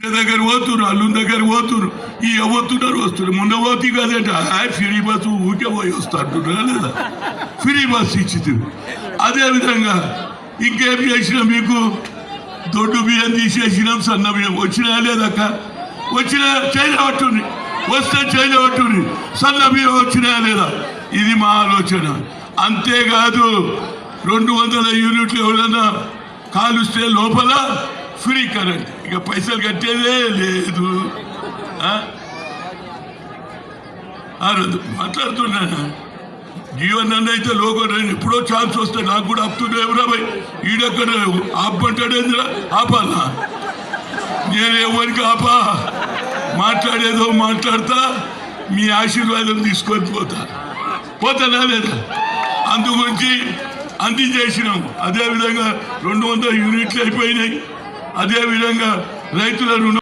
దగ్గర పోతున్నారు, అల్లుని దగ్గర పోతున్నారు, ఈ పోతున్నారు వస్తున్నారు. మొన్న పోతే కదంట ఫ్రీ బస్సు ఊకే పోయి వస్తుంటున్నారా లేదా? ఫ్రీ బస్సు ఇచ్చింది. అదేవిధంగా ఇంకేం చేసినా మీకు దొడ్డు బియ్యం తీసేసినాం, సన్న బియ్యం వచ్చినా లేదక్క? వచ్చిన చైనా పట్టుంది, వస్తే చైనా పట్టుంది, సన్న బియ్యం వచ్చినా లేదా? ఇది మా ఆలోచన. అంతేకాదు 200 యూనిట్లు ఎవరైనా కాలుస్తే లోపల ఫ్రీ కరెంట్, ఇక పైసలు కట్టేదే లేదు. మాట్లాడుతున్నా జీవన్ అన్న అయితే లోకం ఎప్పుడో ఛాన్స్ వస్తే నాకు కూడా ఆపుతుండే ఎవరాబాయ్ ఈడెక్కడ ఆపమంటాడేంద్రా? ఆపాలా? నేను ఎవరికి ఆపా, మాట్లాడేదో మాట్లాడతా, మీ ఆశీర్వాదం తీసుకొని పోతానా లేదా? అందుగురించి అందించేసినాం. అదేవిధంగా 200 యూనిట్లు అయిపోయినాయి. అదేవిధంగా రైతుల రుణం